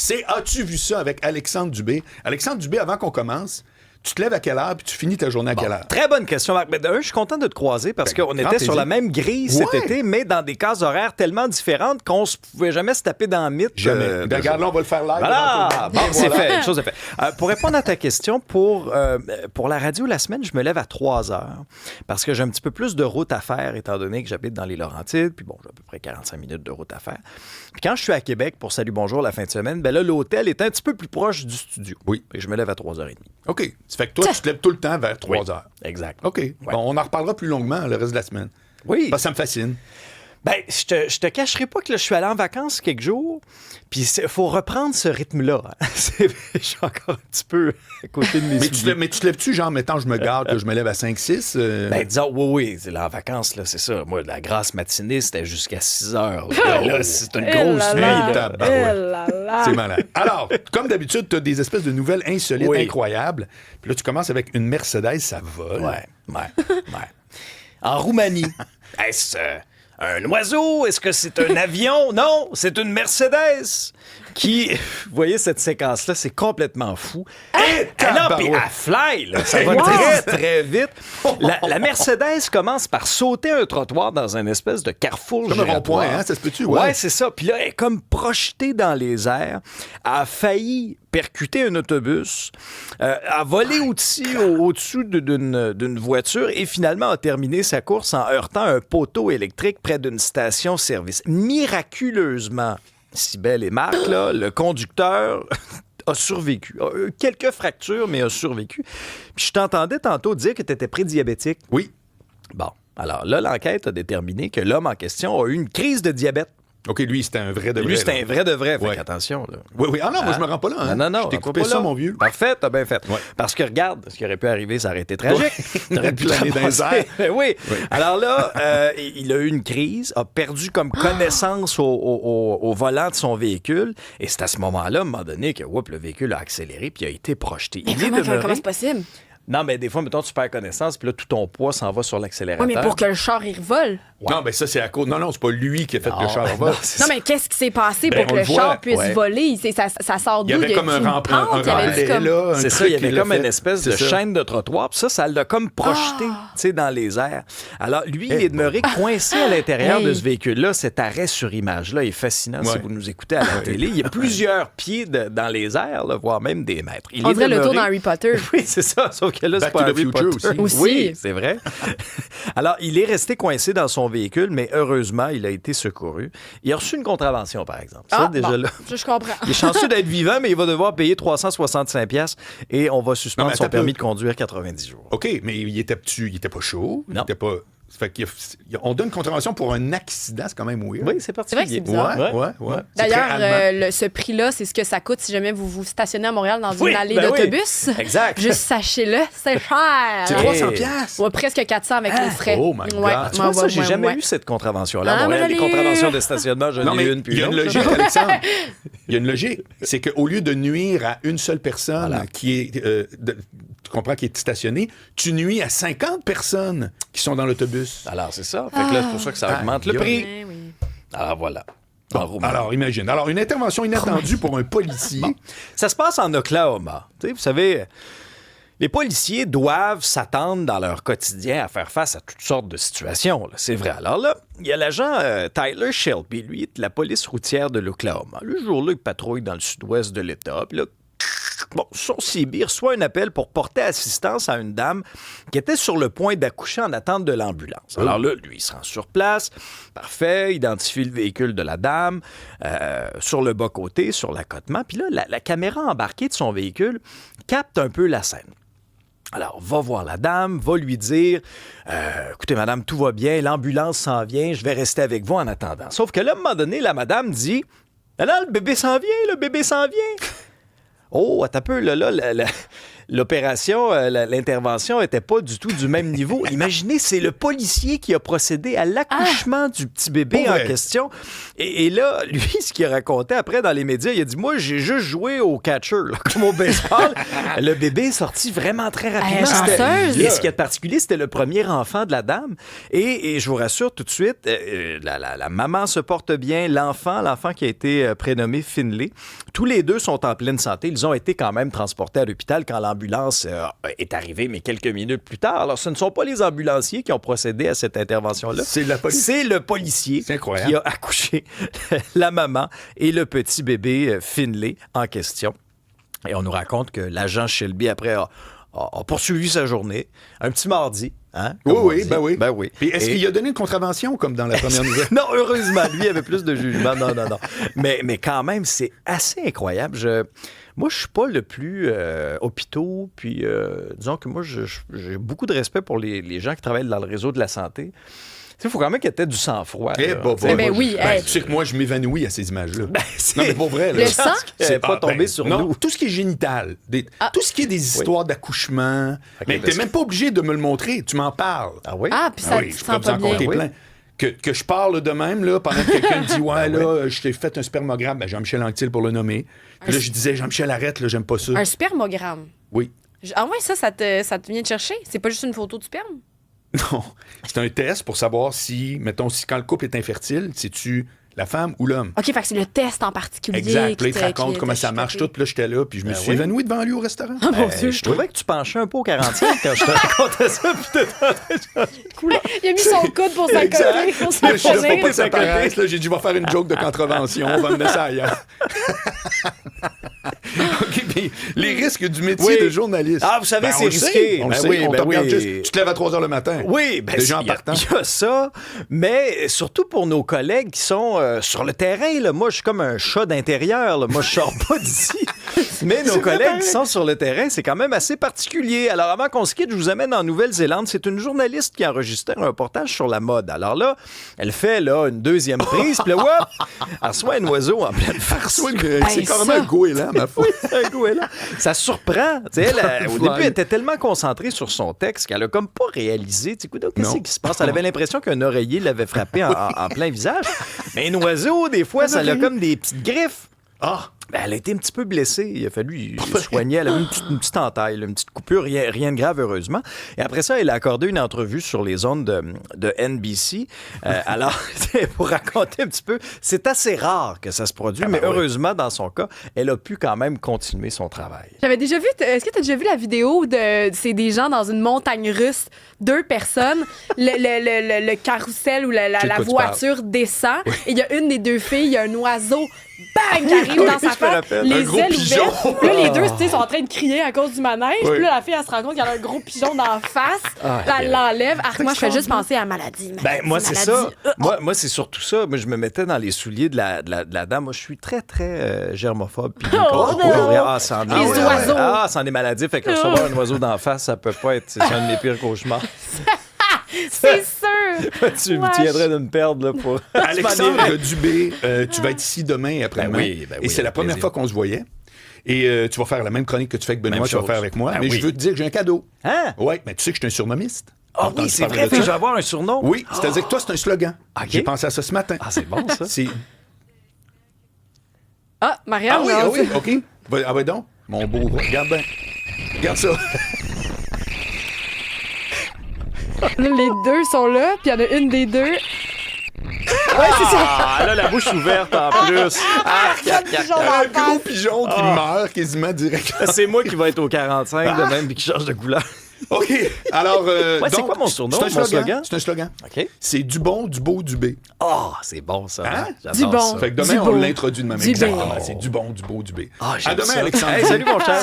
C'est As-tu vu ça avec Alexandre Dubé? Alexandre Dubé, avant qu'on commence, tu te lèves à quelle heure puis tu finis ta journée à quelle heure? Très bonne question, Marc. Mais je suis content de te croiser parce qu'on était sur la même grille cet été, mais dans des cases horaires tellement différentes qu'on ne pouvait jamais se taper dans le mythe. Jamais. Regarde, là, on va le faire live. Voilà! Bon, c'est fait. Une chose est faite. Pour répondre à ta question, pour la radio la semaine, je me lève à 3 heures parce que j'ai un petit peu plus de route à faire étant donné que j'habite dans les Laurentides. Puis bon, j'ai à peu près 45 minutes de route à faire. Puis quand je suis à Québec pour Salut Bonjour la fin de semaine, ben là, l'hôtel est un petit peu plus proche du studio. Oui. Et je me lève à 3h30. OK. Ça fait que toi, tu te lèves tout le temps vers 3 heures. Exact. OK. Ouais. Bon, on en reparlera plus longuement le reste de la semaine. Oui. Parce que ça me fascine. Ben, je te cacherai pas que là, je suis allé en vacances quelques jours, puis il faut reprendre ce rythme-là. Je suis encore un petit peu à côté de mes souliers. Mais tu te lèves-tu, genre, mettons, je me garde, que je me lève à 5-6? Ben, disons, oui, là, en vacances, là, c'est ça. Moi, la grasse matinée, c'était jusqu'à 6 heures. Là, c'est une grosse nuit. Là. C'est malade. Alors, comme d'habitude, tu as des espèces de nouvelles insolites, incroyables. Puis là, tu commences avec une Mercedes, ça vole. Ouais. En Roumanie, est-ce un oiseau? Est-ce que c'est un avion? Non, c'est une Mercedes qui... Vous voyez cette séquence-là, c'est complètement fou. Non, puis elle fly, là. Ça va très, très vite. La Mercedes commence par sauter un trottoir dans un espèce de carrefour comme giratoire. Un rond-point, hein? Ça se peut-tu? Ouais, c'est ça. Puis là, elle est comme projetée dans les airs. Elle a failli percuter un autobus, a volé au-dessus d'une voiture et finalement a terminé sa course en heurtant un poteau électrique près d'une station-service. Miraculeusement, Cybèle et Marc, là, le conducteur a survécu. A eu quelques fractures, mais a survécu. Puis je t'entendais tantôt dire que tu étais prédiabétique. Oui. Bon, alors là, l'enquête a déterminé que l'homme en question a eu une crise de diabète. OK, lui, c'était un vrai de vrai. Lui, c'était un vrai de vrai. Ouais. Fait attention. Là. Oui. Ah non, moi, je me rends pas là. Hein. Non. Je t'ai coupé ça, mon vieux. Parfait, t'as bien fait. Ouais. Parce que regarde, ce qui aurait pu arriver, ça aurait été tragique. T'aurais pu l'année dans les airs. Oui. Alors là, il a eu une crise, a perdu comme connaissance au volant de son véhicule. Et c'est à ce moment-là, à un moment donné, que le véhicule a accéléré puis a été projeté. Comment c'est possible? Non, mais des fois, mettons, tu perds connaissance, puis là, tout ton poids s'en va sur l'accélérateur. Oui, mais pour que le char, il revole. Ouais. Non, mais ça, c'est à cause. Non, c'est pas lui qui a fait que le char vole. Non, mais qu'est-ce qui s'est passé pour que le char puisse voler? Ça sort d'où? Il y avait comme un relais, là. C'est ça, il y avait comme une espèce de chaîne de trottoir, puis ça l'a comme projeté, tu sais, dans les airs. Alors, lui, il est demeuré coincé à l'intérieur de ce véhicule-là. Cet arrêt sur image-là est fascinant si vous nous écoutez à la télé. Il y a plusieurs pieds dans les airs, là, voire même des mètres. On dirait le tour dans Harry Potter. Oui, c'est ça, sauf que là, c'est pas Harry Potter. Aussi. Oui, c'est vrai. Alors, il est resté coincé dans son véhicule, mais heureusement, il a été secouru. Il a reçu une contravention, par exemple. Ça, déjà là. Je comprends. Il est chanceux d'être vivant, mais il va devoir payer 365$ et on va suspendre son permis de conduire 90 jours. OK, mais il était pas chaud. Non. Il était pas... Fait on donne une contravention pour un accident, c'est quand même weird. Oui, c'est particulier. C'est vrai que c'est bizarre. Ouais. D'ailleurs, ce prix-là, c'est ce que ça coûte si jamais vous vous stationnez à Montréal dans une allée d'autobus. Oui. Exact. Juste sachez-le, c'est cher. C'est 300$. Ouais, presque 400 avec les frais. Oh my God. Tu vois, ça, j'ai jamais eu cette contravention-là. À Montréal, les contraventions de stationnement, j'en ai une, puis il y a une logique, Alexandre. Il y a une logique. C'est qu'au lieu de nuire à une seule personne qui est... tu comprends, qui est stationnée, tu nuis à 50 personnes qui sont dans l'autobus. Alors, c'est ça. Fait que là, c'est pour ça que ça augmente le prix. Oui. Alors, voilà. Bon, alors, imagine. Alors, une intervention inattendue pour un policier. Bon. Ça se passe en Oklahoma. Tu sais, vous savez, les policiers doivent s'attendre dans leur quotidien à faire face à toutes sortes de situations. Là. C'est vrai. Alors là, il y a l'agent Tyler Shelby, lui, de la police routière de l'Oklahoma. Le jour-là, il patrouille dans le sud-ouest de l'État. Puis là, son CB reçoit un appel pour porter assistance à une dame qui était sur le point d'accoucher en attente de l'ambulance. Alors là, lui, il se rend sur place. Parfait, identifie le véhicule de la dame sur le bas-côté, sur l'accotement. Puis là, la caméra embarquée de son véhicule capte un peu la scène. Alors, va voir la dame, va lui dire « Écoutez, madame, tout va bien, l'ambulance s'en vient, je vais rester avec vous en attendant. » Sauf que là, à un moment donné, la madame dit « Non, le bébé s'en vient, le bébé s'en vient. » Oh, attends un peu, là, l'opération, l'intervention n'était pas du tout du même niveau. Imaginez, c'est le policier qui a procédé à l'accouchement du petit bébé en question. Et là, lui, ce qu'il a raconté après dans les médias, il a dit, moi, j'ai juste joué au catcher, là, comme au baseball. Le bébé est sorti vraiment très rapidement. Et ce qui est particulier, c'était le premier enfant de la dame. Et je vous rassure tout de suite, la maman se porte bien, l'enfant qui a été prénommé Finlay, tous les deux sont en pleine santé. Ils ont été quand même transportés à l'hôpital quand l'ambulance est arrivée, mais quelques minutes plus tard. Alors, ce ne sont pas les ambulanciers qui ont procédé à cette intervention-là. C'est la police. C'est le policier qui a accouché la maman et le petit bébé Finlay en question. Et on nous raconte que l'agent Shelby, après, a poursuivi sa journée. Un petit mardi. Hein, oui. Puis est-ce qu'il a donné une contravention, comme dans la première nouvelle? Non, heureusement, lui avait plus de jugement. Non. Mais quand même, c'est assez incroyable. Moi, je suis pas le plus hôpitaux, puis disons que moi, j'ai beaucoup de respect pour les gens qui travaillent dans le réseau de la santé. Il faut quand même qu'il y ait du sang-froid. Tu sais que moi, je m'évanouis à ces images-là. Non, mais pour vrai. Le sang? C'est pas tombé sur nous. Tout ce qui est génital, tout ce qui est des histoires d'accouchement, mais t'es même pas obligé de me le montrer. Tu m'en parles. Ah oui? Ah, puis ça, tu te sens pas bien. Plein. Que je parle de même, là, pendant que quelqu'un me dit, là, je t'ai fait un spermogramme. Ben, Jean-Michel Anctil pour le nommer. Puis là, je disais, Jean-Michel, arrête, là, j'aime pas ça. Un spermogramme? Oui. Ah ouais, ça te vient de chercher? C'est pas juste une photo du sperme? Non, c'est un test pour savoir si, mettons, quand le couple est infertile, c'est-tu la femme ou l'homme. OK, fait que c'est le test en particulier. Exact. Puis là, il te raconte comment ça marche tout. Puis là, j'étais là, puis je me suis évanoui devant lui au restaurant. Ah, mon Dieu. Je trouvais que tu penchais un peu au 45 quand je te racontais ça. Il a mis son coude pour s'accoter, pour Je suis là pour pas que ça s'accoter. paraisse. Là, j'ai dit, je vais faire une joke de contravention. On va me laisser ailleurs. OK, puis les risques du métier de journaliste. Ah, vous savez, c'est risqué. On le sait, on te regarde juste. Tu te lèves à 3 h le matin. Oui, déjà en partant. Il y a ça, mais surtout pour nos collègues qui sont sur le terrain. Là. Moi, je suis comme un chat d'intérieur. Là. Moi, je sors pas d'ici. Mais nos collègues qui sont sur le terrain, c'est quand même assez particulier. Alors, avant qu'on se quitte, je vous amène en Nouvelle-Zélande. C'est une journaliste qui a enregistré un reportage sur la mode. Alors là, elle fait une deuxième prise, puis là, elle reçoit un oiseau en pleine farce. C'est carrément un goéland, ma foi. Un goéland. Ça surprend. Au début, elle était tellement concentrée sur son texte qu'elle a comme pas réalisé. Qu'est-ce qui se passe? Elle avait l'impression qu'un oreiller l'avait frappé en plein visage. Mais un oiseau, des fois, ça a comme des petites griffes. Ah! Ben, elle a été un petit peu blessée. Il a fallu soigner. Elle avait une petite entaille, une petite coupure, rien de grave, heureusement. Et après ça, elle a accordé une entrevue sur les ondes de NBC. Alors, pour raconter un petit peu, c'est assez rare que ça se produise, mais heureusement, dans son cas, elle a pu quand même continuer son travail. J'avais déjà vu, est-ce que tu as déjà vu la vidéo c'est des gens dans une montagne russe, 2 personnes, le carrousel ou la voiture descend, et il y a une des 2 filles, il y a un oiseau, bang, qui arrive dans sa face, les ailes ouvertes. Puis là, les deux, sont en train de crier à cause du manège. Puis là, la fille, elle se rend compte qu'il y a un gros pigeon dans la face. Elle l'enlève. Moi, je fais juste penser à maladie. Moi, c'est ça. Moi, c'est surtout ça. Moi, je me mettais dans les souliers de la dame. Moi, je suis très, très germophobe. Puis les oiseaux. C'en est maladif. Fait que recevoir un oiseau d'en face, ça peut pas être... C'est un de mes pires cauchemars. C'est sûr! Tu viendrais de me perdre là, pour... Alexandre Dubé, tu vas être ici demain et après-demain. Oui, et c'est la première fois qu'on se voyait. Et tu vas faire la même chronique que tu fais avec Benoît, tu vas faire avec moi. Mais je veux te dire que j'ai un cadeau. Hein? Oui, mais tu sais que je suis un surnommiste. Ah oui, c'est vrai, je vais avoir un surnom. Oui, c'est-à-dire que toi, c'est un slogan. Okay. J'ai pensé à ça ce matin. Ah, c'est bon, ça. Marianne. Ah oui, OK. Ah ben donc, mon beau, regarde bien. Regarde ça. Les 2 sont là, puis il y en a une des 2. Ouais, c'est ça. Elle a la bouche ouverte en plus. Un gros pigeon qui meurt quasiment direct. C'est moi qui vais être au 45 de même puis qui change de couleur. OK. Alors, c'est quoi mon surnom? C'est un slogan. C'est un slogan. OK. C'est du bon, du beau, du B. Ah, c'est bon, ça. Hein? Du bon. Ça. Fait que demain, on l'introduit de même. Exactement. C'est du bon, du beau, du B. À demain, ça. Alexandre. Hey, salut, mon cher.